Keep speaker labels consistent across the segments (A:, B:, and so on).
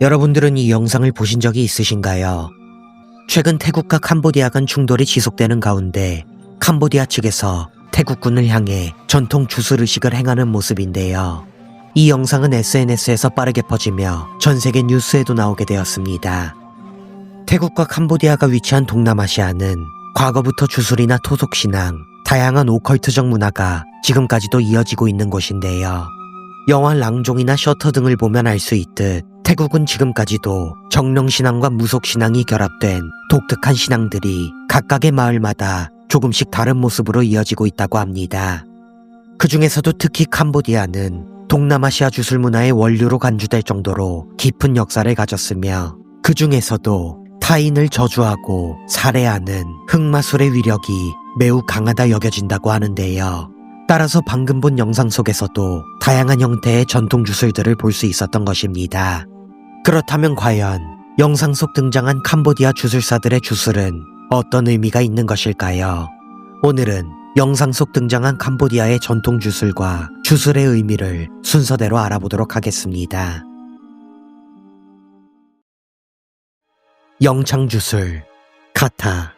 A: 여러분들은 이 영상을 보신 적이 있으신가요? 최근 태국과 캄보디아 간 충돌이 지속되는 가운데 캄보디아 측에서 태국군을 향해 전통 주술의식을 행하는 모습인데요. 이 영상은 SNS에서 빠르게 퍼지며 전세계 뉴스에도 나오게 되었습니다. 태국과 캄보디아가 위치한 동남아시아는 과거부터 주술이나 토속신앙, 다양한 오컬트적 문화가 지금까지도 이어지고 있는 곳인데요. 영화 랑종이나 셔터 등을 보면 알 수 있듯 태국은 지금까지도 정령신앙과 무속신앙이 결합된 독특한 신앙들이 각각의 마을마다 조금씩 다른 모습으로 이어지고 있다고 합니다. 그 중에서도 특히 캄보디아는 동남아시아 주술 문화의 원류로 간주될 정도로 깊은 역사를 가졌으며 그 중에서도 타인을 저주하고 살해하는 흑마술의 위력이 매우 강하다 여겨진다고 하는데요. 따라서 방금 본 영상 속에서도 다양한 형태의 전통 주술들을 볼 수 있었던 것입니다. 그렇다면 과연 영상 속 등장한 캄보디아 주술사들의 주술은 어떤 의미가 있는 것일까요? 오늘은 영상 속 등장한 캄보디아의 전통 주술과 주술의 의미를 순서대로 알아보도록 하겠습니다. 영창주술, 카타.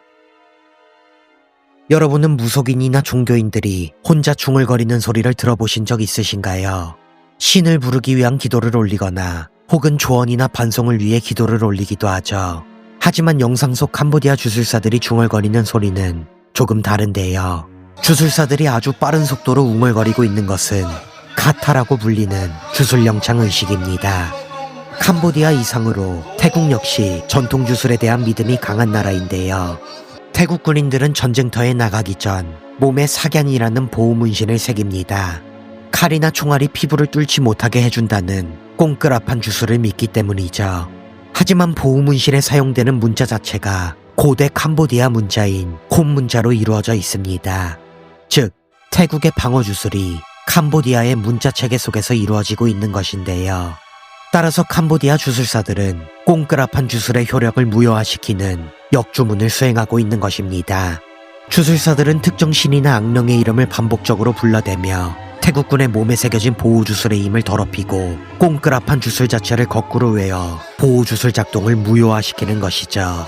A: 여러분은 무속인이나 종교인들이 혼자 중얼거리는 소리를 들어보신 적 있으신가요? 신을 부르기 위한 기도를 올리거나 혹은 조언이나 반송을 위해 기도를 올리기도 하죠. 하지만 영상 속 캄보디아 주술사들이 중얼거리는 소리는 조금 다른데요. 주술사들이 아주 빠른 속도로 웅얼거리고 있는 것은 카타라고 불리는 주술 영창 의식입니다. 캄보디아 이상으로 태국 역시 전통 주술에 대한 믿음이 강한 나라인데요. 태국 군인들은 전쟁터에 나가기 전 몸에 사견이라는 보호 문신을 새깁니다. 칼이나 총알이 피부를 뚫지 못하게 해준다는 꽁끄라판 주술을 믿기 때문이죠. 하지만 보호 문신에 사용되는 문자 자체가 고대 캄보디아 문자인 콤 문자로 이루어져 있습니다. 즉, 태국의 방어 주술이 캄보디아의 문자 체계 속에서 이루어지고 있는 것인데요. 따라서 캄보디아 주술사들은 꽁끄라판 주술의 효력을 무효화시키는 역주문을 수행하고 있는 것입니다. 주술사들은 특정 신이나 악령의 이름을 반복적으로 불러대며 태국군의 몸에 새겨진 보호주술의 힘을 더럽히고 꽁끄라판 주술 자체를 거꾸로 외워 보호주술 작동을 무효화시키는 것이죠.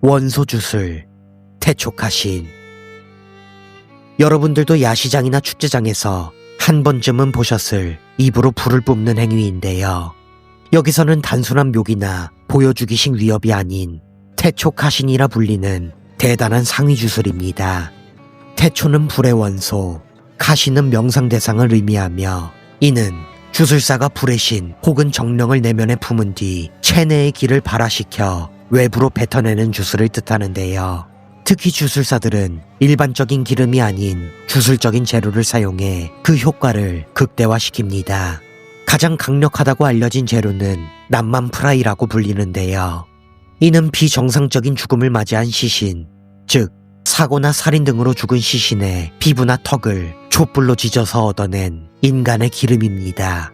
A: 원소주술, 태촉하신. 여러분들도 야시장이나 축제장에서 한 번쯤은 보셨을 입으로 불을 뿜는 행위인데요. 여기서는 단순한 묘기나 보여주기식 위협이 아닌 태촉하신이라 불리는 대단한 상위주술입니다. 태초는 불의 원소, 카신은 명상 대상을 의미하며 이는 주술사가 불의 신 혹은 정령을 내면에 품은 뒤 체내의 기를 발화시켜 외부로 뱉어내는 주술을 뜻하는데요. 특히 주술사들은 일반적인 기름이 아닌 주술적인 재료를 사용해 그 효과를 극대화시킵니다. 가장 강력하다고 알려진 재료는 남만프라이라고 불리는데요. 이는 비정상적인 죽음을 맞이한 시신, 즉 사고나 살인 등으로 죽은 시신의 피부나 턱을 촛불로 지져서 얻어낸 인간의 기름입니다.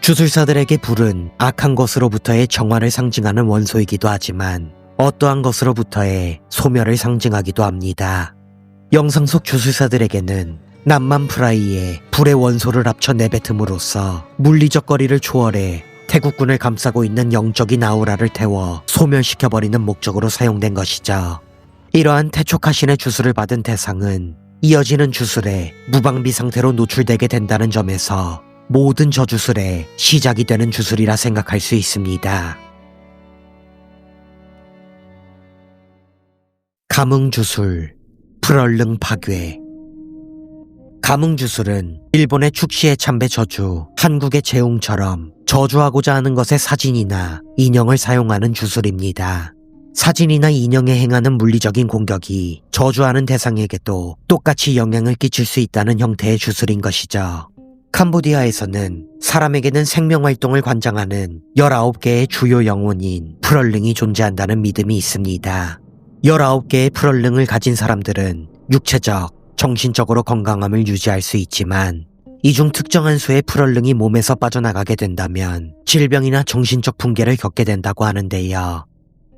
A: 주술사들에게 불은 악한 것으로부터의 정화를 상징하는 원소이기도 하지만 어떠한 것으로부터의 소멸을 상징하기도 합니다. 영상 속 주술사들에게는 남만프라이에 불의 원소를 합쳐 내뱉음으로써 물리적 거리를 초월해 태국군을 감싸고 있는 영적인 아우라를 태워 소멸시켜버리는 목적으로 사용된 것이죠. 이러한 태촉하신의 주술을 받은 대상은 이어지는 주술에 무방비 상태로 노출되게 된다는 점에서 모든 저주술의 시작이 되는 주술이라 생각할 수 있습니다. 가뭉주술, 불얼릉 파괴. 가뭉주술은 일본의 축시의 참배 저주, 한국의 재웅처럼 저주하고자 하는 것의 사진이나 인형을 사용하는 주술입니다. 사진이나 인형에 행하는 물리적인 공격이 저주하는 대상에게도 똑같이 영향을 끼칠 수 있다는 형태의 주술인 것이죠. 캄보디아에서는 사람에게는 생명활동을 관장하는 19개의 주요 영혼인 프럴릉이 존재한다는 믿음이 있습니다. 19개의 프럴릉을 가진 사람들은 육체적, 정신적으로 건강함을 유지할 수 있지만 이 중 특정한 수의 프럴릉이 몸에서 빠져나가게 된다면 질병이나 정신적 붕괴를 겪게 된다고 하는데요.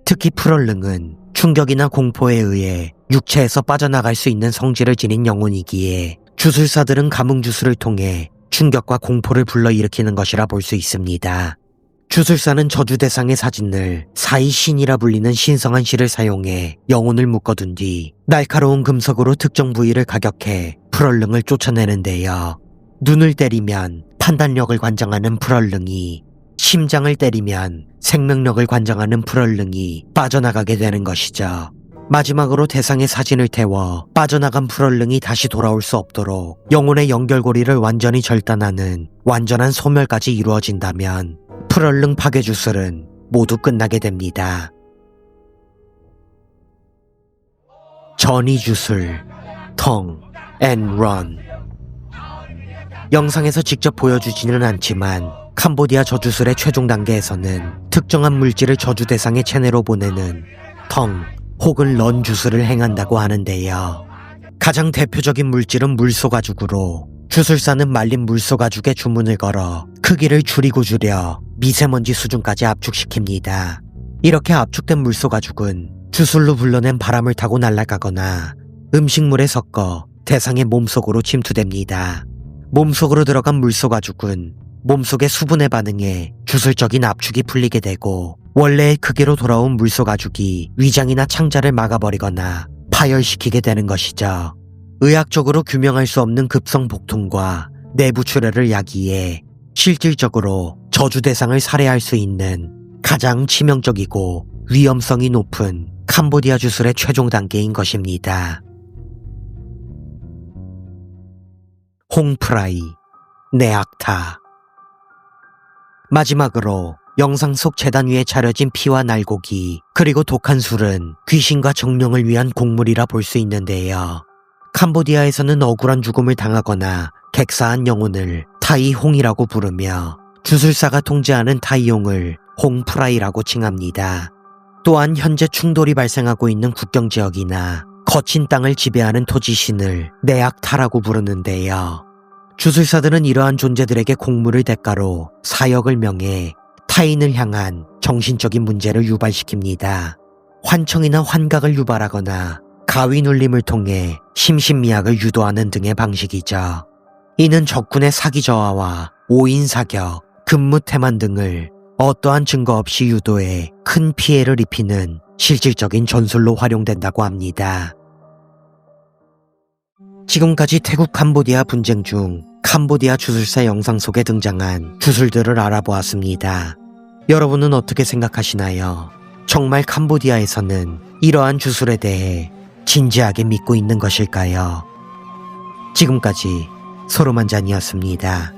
A: 특히 프럴릉은 충격이나 공포에 의해 육체에서 빠져나갈 수 있는 성질을 지닌 영혼이기에 주술사들은 가뭉주술을 통해 충격과 공포를 불러일으키는 것이라 볼 수 있습니다. 주술사는 저주대상의 사진을 사이신이라 불리는 신성한 실을 사용해 영혼을 묶어둔 뒤 날카로운 금속으로 특정 부위를 가격해 불얼릉을 쫓아내는데요. 눈을 때리면 판단력을 관장하는 불얼릉이, 심장을 때리면 생명력을 관장하는 불얼릉이 빠져나가게 되는 것이죠. 마지막으로 대상의 사진을 태워 빠져나간 불얼릉이 다시 돌아올 수 없도록 영혼의 연결고리를 완전히 절단하는 완전한 소멸까지 이루어진다면 불얼릉 파괴 주술은 모두 끝나게 됩니다. 전이 주술, 텅, 앤 런. 영상에서 직접 보여주지는 않지만 캄보디아 저주술의 최종 단계에서는 특정한 물질을 저주 대상의 체내로 보내는 텅 혹은 런 주술을 행한다고 하는데요. 가장 대표적인 물질은 물소가죽으로 주술사는 말린 물소가죽에 주문을 걸어 크기를 줄이고 줄여 미세먼지 수준까지 압축시킵니다. 이렇게 압축된 물소가죽은 주술로 불러낸 바람을 타고 날아가거나 음식물에 섞어 대상의 몸속으로 침투됩니다. 몸속으로 들어간 물소가죽은 몸속의 수분에 반응해 주술적인 압축이 풀리게 되고 원래의 크기로 돌아온 물소가죽이 위장이나 창자를 막아버리거나 파열시키게 되는 것이죠. 의학적으로 규명할 수 없는 급성 복통과 내부 출혈을 야기해 실질적으로 저주 대상을 살해할 수 있는 가장 치명적이고 위험성이 높은 캄보디아 주술의 최종 단계인 것입니다. 홍프라이, 네악타. 마지막으로 영상 속 제단 위에 차려진 피와 날고기 그리고 독한 술은 귀신과 정령을 위한 곡물이라 볼 수 있는데요. 캄보디아에서는 억울한 죽음을 당하거나 객사한 영혼을 타이홍이라고 부르며 주술사가 통제하는 타이홍을 홍프라이라고 칭합니다. 또한 현재 충돌이 발생하고 있는 국경지역이나 거친 땅을 지배하는 토지신을 네악타라고 부르는데요. 주술사들은 이러한 존재들에게 곡물을 대가로 사역을 명해 타인을 향한 정신적인 문제를 유발시킵니다. 환청이나 환각을 유발하거나 가위 눌림을 통해 심신미약을 유도하는 등의 방식이죠. 이는 적군의 사기 저하와 오인 사격, 근무태만 등을 어떠한 증거 없이 유도해 큰 피해를 입히는 실질적인 전술로 활용된다고 합니다. 지금까지 태국 캄보디아 분쟁 중 캄보디아 주술사 영상 속에 등장한 주술들을 알아보았습니다. 여러분은 어떻게 생각하시나요? 정말 캄보디아에서는 이러한 주술에 대해 진지하게 믿고 있는 것일까요? 지금까지 소로만잔이었습니다.